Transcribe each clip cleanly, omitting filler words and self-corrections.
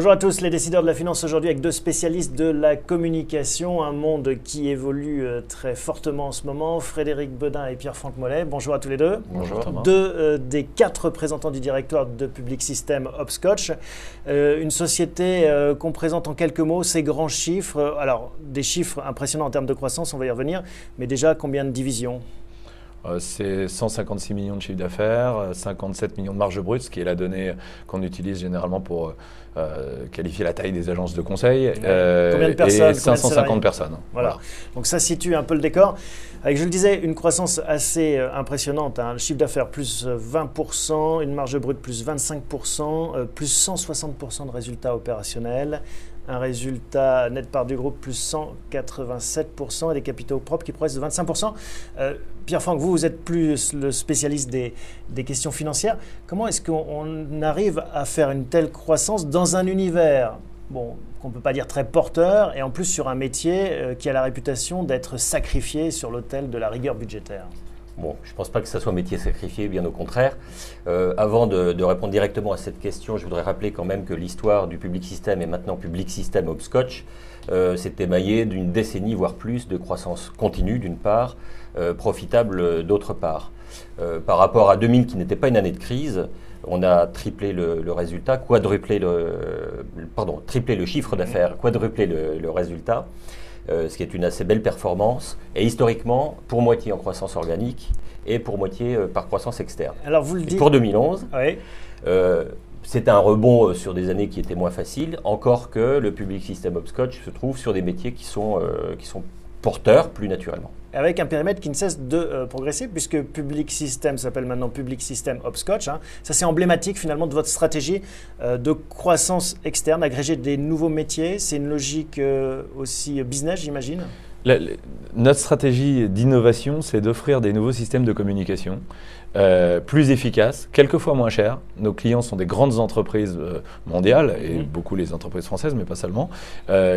Bonjour à tous, les décideurs de la finance aujourd'hui avec deux spécialistes de la communication, un monde qui évolue très fortement en ce moment, Frédéric Beudin et Pierre-Franck Mollet. Bonjour à tous les deux. Bonjour Thomas. Deux des quatre représentants du directoire de Public System Hopscotch, une société qu'on présente en quelques mots, ses grands chiffres, alors des chiffres impressionnants en termes de croissance, on va y revenir, mais déjà combien de divisions ? C'est 156 millions de chiffre d'affaires, 57 millions de marge brute, ce qui est la donnée qu'on utilise généralement pour qualifier la taille des agences de conseil. Combien de personnes ? Et 550 personnes. Voilà. Donc ça situe un peu le décor. Avec, je le disais, une croissance assez impressionnante. Le chiffre d'affaires plus 20%, une marge brute plus 25%, plus 160% de résultats opérationnels. Un résultat net part du groupe plus 187% et des capitaux propres qui progressent de 25%. Pierre-Franck, vous êtes plus le spécialiste des questions financières. Comment est-ce qu'on arrive à faire une telle croissance dans un univers qu'on ne peut pas dire très porteur et en plus sur un métier qui a la réputation d'être sacrifié sur l'autel de la rigueur budgétaire ? Bon, je ne pense pas que ça soit un métier sacrifié, bien au contraire. Avant de répondre directement à cette question, je voudrais rappeler quand même que l'histoire du Public System et maintenant Public System Hopscotch s'est émaillée d'une décennie, voire plus, de croissance continue d'une part, profitable d'autre part. Par rapport à 2000, qui n'était pas une année de crise, on a triplé le résultat, triplé le chiffre d'affaires, quadruplé le résultat. Ce qui est une assez belle performance, et historiquement, pour moitié en croissance organique et pour moitié par croissance externe. Alors vous le dites. Pour 2011, oui. c'est un rebond sur des années qui étaient moins faciles, encore que le Public System Hopscotch se trouve sur des métiers qui sont porteurs plus naturellement. Avec un périmètre qui ne cesse de progresser, puisque Public System s'appelle maintenant Public System Hopscotch. Ça, c'est emblématique finalement de votre stratégie de croissance externe, agréger des nouveaux métiers. C'est une logique aussi business, j'imagine. Notre stratégie d'innovation, c'est d'offrir des nouveaux systèmes de communication plus efficaces, quelquefois moins chers. Nos clients sont des grandes entreprises mondiales, et beaucoup les entreprises françaises, mais pas seulement,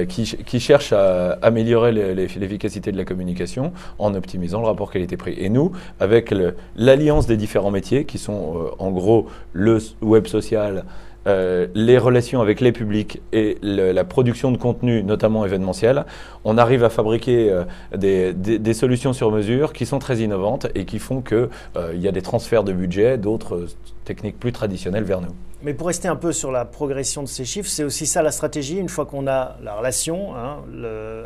qui cherchent à améliorer l'efficacité de la communication en optimisant le rapport qualité-prix. Et nous, avec l'alliance des différents métiers, qui sont en gros le web social, les relations avec les publics et la production de contenu, notamment événementiel, on arrive à fabriquer des solutions sur mesure qui sont très innovantes et qui font qu'il y a des transferts de budget d'autres techniques plus traditionnelles vers nous. Mais pour rester un peu sur la progression de ces chiffres, c'est aussi ça la stratégie, une fois qu'on a la relation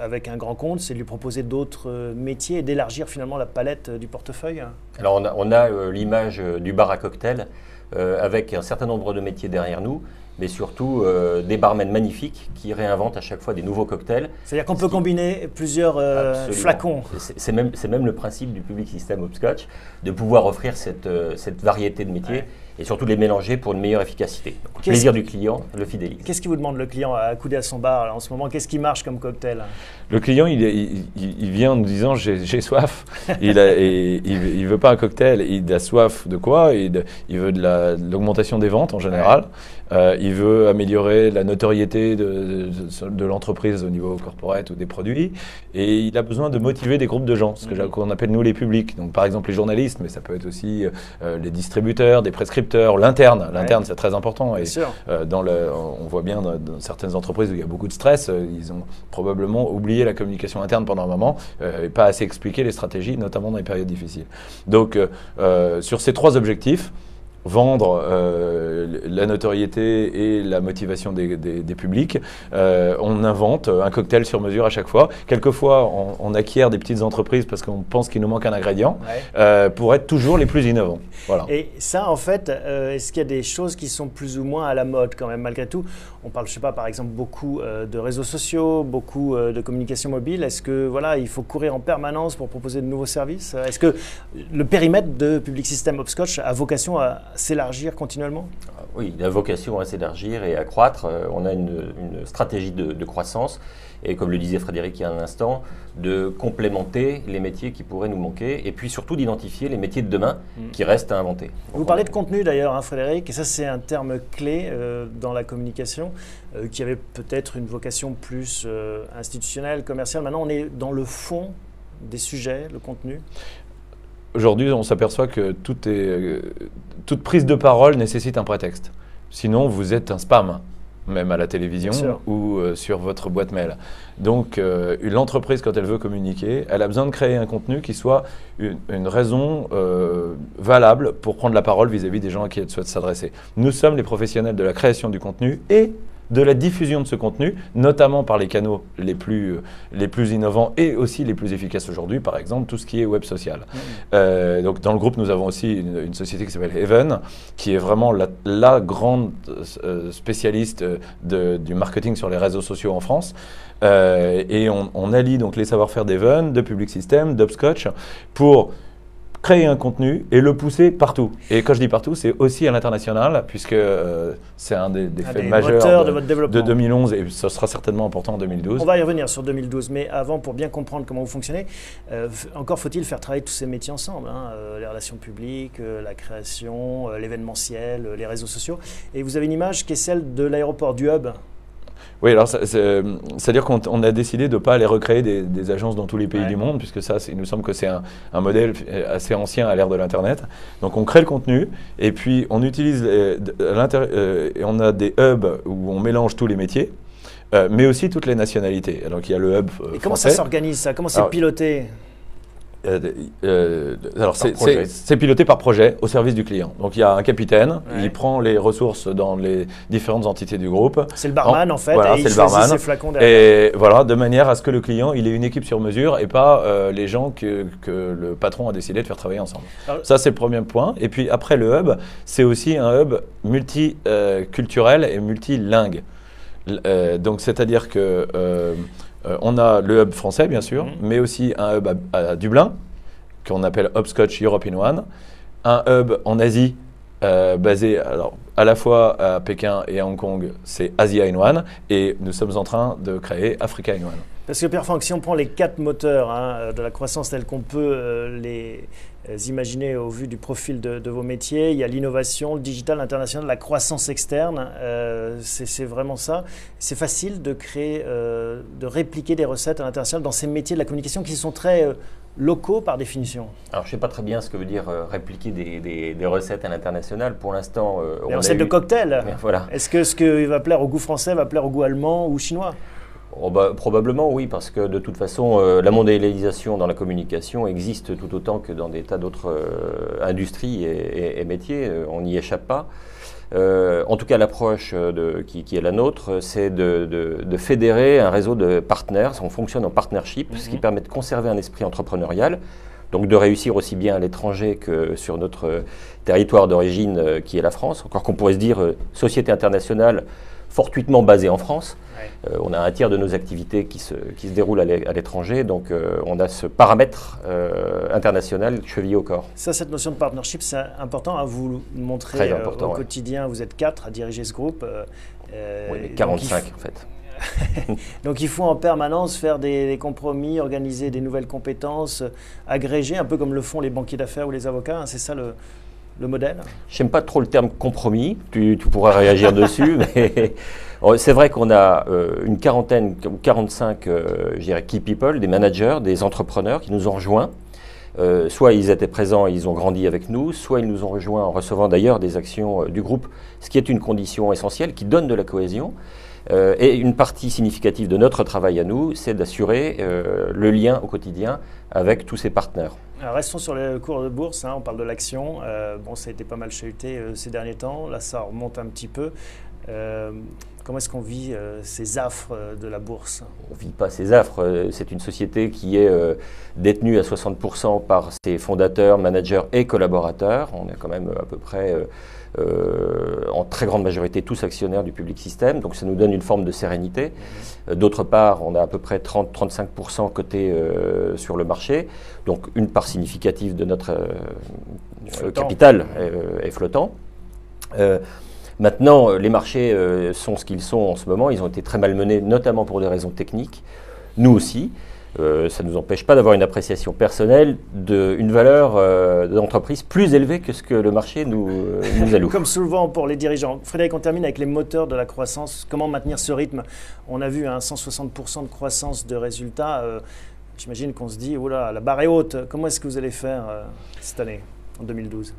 avec un grand compte, c'est de lui proposer d'autres métiers et d'élargir finalement la palette du portefeuille. Alors on a l'image du bar à cocktail, avec un certain nombre de métiers derrière nous, mais surtout des barmen magnifiques qui réinventent à chaque fois des nouveaux cocktails. C'est-à-dire qu'on peut combiner plusieurs flacons. C'est même le principe du Public System Hopscotch, de pouvoir offrir cette variété de métiers et surtout de les mélanger pour une meilleure efficacité. Donc, le plaisir du client le fidélise. Qu'est-ce qui vous demande le client à accouder à son bar en ce moment? Qu'est-ce qui marche comme cocktail? Le client, il vient en nous disant j'ai soif. Il ne veut pas un cocktail, il a soif de quoi? Il veut de l'augmentation des ventes en général. Il veut améliorer la notoriété de l'entreprise au niveau corporate ou des produits. Et il a besoin de motiver des groupes de gens, ce qu'on appelle nous les publics. Donc par exemple les journalistes, mais ça peut être aussi les distributeurs, des prescripteurs, l'interne. L'interne, c'est très important. Et on voit bien dans certaines entreprises où il y a beaucoup de stress, ils ont probablement oublié la communication interne pendant un moment et pas assez expliqué les stratégies, notamment dans les périodes difficiles. Donc sur ces trois objectifs, vendre la notoriété et la motivation des publics. On invente un cocktail sur mesure à chaque fois. Quelquefois, on acquiert des petites entreprises parce qu'on pense qu'il nous manque un ingrédient pour être toujours les plus innovants. Voilà. Et ça, en fait, est-ce qu'il y a des choses qui sont plus ou moins à la mode quand même, malgré tout? On parle, je sais pas, par exemple, beaucoup de réseaux sociaux, beaucoup de communication mobile. Est-ce que voilà, il faut courir en permanence pour proposer de nouveaux services? Est-ce que le périmètre de Public System Hopscotch a vocation à s'élargir continuellement? Oui, il a vocation à s'élargir et à croître. On a une stratégie de croissance et, comme le disait Frédéric il y a un instant, de complémenter les métiers qui pourraient nous manquer et puis surtout d'identifier les métiers de demain qui restent à inventer. Vous parlez de contenu d'ailleurs, Frédéric, et ça c'est un terme clé dans la communication qui avait peut-être une vocation plus institutionnelle, commerciale. Maintenant on est dans le fond des sujets, le contenu. Aujourd'hui, on s'aperçoit que toute prise de parole nécessite un prétexte. Sinon, vous êtes un spam. même à la télévision ou sur votre boîte mail. Donc, l'entreprise, quand elle veut communiquer, elle a besoin de créer un contenu qui soit une raison valable pour prendre la parole vis-à-vis des gens à qui elle souhaite s'adresser. Nous sommes les professionnels de la création du contenu et de la diffusion de ce contenu, notamment par les canaux les plus innovants et aussi les plus efficaces aujourd'hui, par exemple tout ce qui est web social. Donc dans le groupe, nous avons aussi une société qui s'appelle Even, qui est vraiment la grande spécialiste du marketing sur les réseaux sociaux en France. Et on allie donc les savoir-faire d'Even, de Public System, d'Hopscotch pour créer un contenu et le pousser partout. Et quand je dis partout, c'est aussi à l'international, puisque c'est un des faits majeurs de 2011 et ce sera certainement important en 2012. On va y revenir sur 2012, mais avant, pour bien comprendre comment vous fonctionnez, encore faut-il faire travailler tous ces métiers ensemble, hein, les relations publiques, la création, l'événementiel, les réseaux sociaux. Et vous avez une image qui est celle de l'aéroport, du hub. Oui, alors c'est-à-dire qu'on a décidé de ne pas aller recréer des agences dans tous les pays du monde, puisque ça, il nous semble que c'est un modèle assez ancien à l'ère de l'Internet. Donc on crée le contenu et puis on utilise, et on a des hubs où on mélange tous les métiers, mais aussi toutes les nationalités. Donc il y a le hub Et comment ça s'organise ça? Comment c'est piloté? Alors c'est piloté par projet au service du client. Donc il y a un capitaine, il prend les ressources dans les différentes entités du groupe. C'est le barman en fait, voilà, et il choisit ses flacons derrière. Et voilà, de manière à ce que le client il ait une équipe sur mesure et pas les gens que le patron a décidé de faire travailler ensemble. Alors, ça c'est le premier point. Et puis après le hub, c'est aussi un hub multiculturel et multilingue. Donc c'est-à-dire que on a le hub français, bien sûr, mais aussi un hub à Dublin, qu'on appelle Hopscotch Europe in One, un hub en Asie, basé alors, à la fois à Pékin et à Hong Kong, c'est Asia in One, et nous sommes en train de créer Africa in One. Parce que Pierre Franck, si on prend les 4 moteurs de la croissance tels qu'on peut les imaginer au vu du profil de vos métiers, il y a l'innovation, le digital, l'international, la croissance externe, c'est vraiment ça. C'est facile de créer, de répliquer des recettes à l'international dans ces métiers de la communication qui sont très locaux par définition. Alors je ne sais pas très bien ce que veut dire répliquer des recettes à l'international. Pour l'instant, des recettes de cocktail. Voilà. Est-ce que ce qui va plaire au goût français va plaire au goût allemand ou chinois? Oh bah, probablement oui, parce que de toute façon, la mondialisation dans la communication existe tout autant que dans des tas d'autres industries et métiers. On n'y échappe pas. En tout cas, l'approche qui est la nôtre, c'est de fédérer un réseau de partenaires. On fonctionne en partnership, ce qui permet de conserver un esprit entrepreneurial, donc de réussir aussi bien à l'étranger que sur notre territoire d'origine qui est la France. Encore qu'on pourrait se dire société internationale fortuitement basée en France. On a un tiers de nos activités qui se déroulent à l'étranger, donc on a ce paramètre international chevillé au corps. Ça, cette notion de partnership, c'est important à vous montrer au quotidien. Vous êtes 4 à diriger ce groupe. Oui, mais 45 en fait. Donc il faut en permanence faire des compromis, organiser des nouvelles compétences, agréger, un peu comme le font les banquiers d'affaires ou les avocats. Hein, c'est ça le modèle? J'aime pas trop le terme compromis, tu pourras réagir dessus, mais c'est vrai qu'on a une quarantaine, 45 je dirais key people, des managers, des entrepreneurs qui nous ont rejoints. Soit ils étaient présents et ils ont grandi avec nous, soit ils nous ont rejoints en recevant d'ailleurs des actions du groupe, ce qui est une condition essentielle qui donne de la cohésion. Et une partie significative de notre travail à nous, c'est d'assurer le lien au quotidien avec tous ces partenaires. Alors restons sur les cours de bourse, hein, on parle de l'action. Bon, ça a été pas mal chahuté ces derniers temps, là ça remonte un petit peu. Comment est-ce qu'on vit ces affres de la bourse? On ne vit pas ces affres. C'est une société qui est détenue à 60% par ses fondateurs, managers et collaborateurs. On est quand même à peu près en très grande majorité tous actionnaires du Public System, donc ça nous donne une forme de sérénité. D'autre part, on a à peu près 30-35% cotés sur le marché, donc une part significative de notre capital est flottant. Maintenant, les marchés sont ce qu'ils sont en ce moment. Ils ont été très malmenés, notamment pour des raisons techniques. Nous aussi. Ça ne nous empêche pas d'avoir une appréciation personnelle d'une valeur d'entreprise plus élevée que ce que le marché nous alloue. Comme souvent pour les dirigeants. Frédéric, on termine avec les moteurs de la croissance. Comment maintenir ce rythme? On a vu 160% de croissance de résultats. J'imagine qu'on se dit, oula, la barre est haute. Comment est-ce que vous allez faire cette année, en 2012?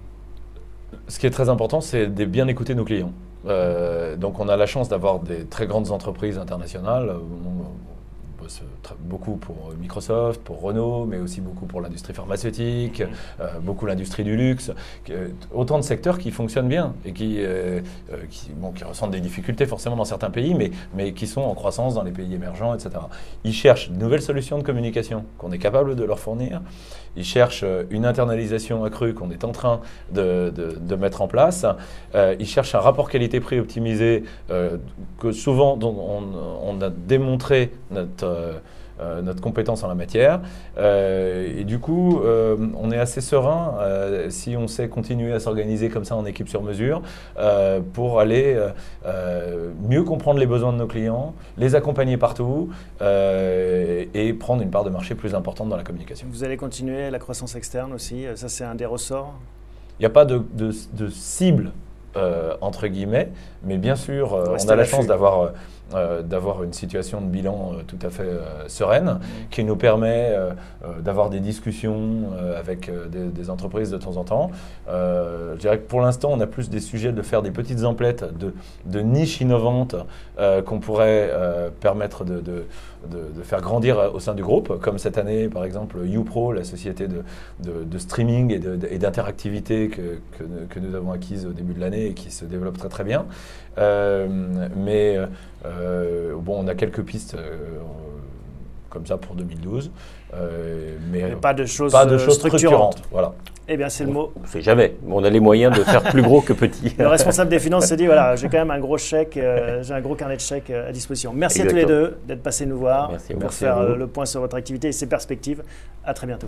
Ce qui est très important, c'est de bien écouter nos clients. Donc on a la chance d'avoir des très grandes entreprises internationales. On bosse beaucoup pour Microsoft, pour Renault, mais aussi beaucoup pour l'industrie pharmaceutique, beaucoup l'industrie du luxe. Autant de secteurs qui fonctionnent bien et qui ressentent des difficultés forcément dans certains pays, mais qui sont en croissance dans les pays émergents, etc. Ils cherchent de nouvelles solutions de communication qu'on est capable de leur fournir. Ils cherchent une internalisation accrue qu'on est en train de mettre en place. Ils cherchent un rapport qualité-prix optimisé que souvent on a démontré notre compétence en la matière. Et du coup, on est assez serein si on sait continuer à s'organiser comme ça en équipe sur mesure pour aller mieux comprendre les besoins de nos clients, les accompagner partout et prendre une part de marché plus importante dans la communication. Vous allez continuer la croissance externe aussi, ça c'est un des ressorts? Il n'y a pas de cible entre guillemets, mais bien sûr, on a la chance d'avoir une situation de bilan tout à fait sereine qui nous permet d'avoir des discussions avec des entreprises de temps en temps. Je dirais que pour l'instant, on a plus des sujets de faire des petites emplettes de niches innovantes qu'on pourrait permettre de faire grandir au sein du groupe, comme cette année par exemple YouPro, la société de streaming et d'interactivité que nous avons acquise au début de l'année et qui se développe très très bien. Bon, on a quelques pistes comme ça pour 2012, mais pas de choses structurantes. Voilà. Eh bien, c'est le mot. On ne sait jamais. On a les moyens de faire plus gros que petit. Le responsable des finances se dit, voilà, j'ai quand même un gros chèque, j'ai un gros carnet de chèques à disposition. Merci à tous les deux d'être passés nous voir pour faire le point sur votre activité et ses perspectives. À très bientôt.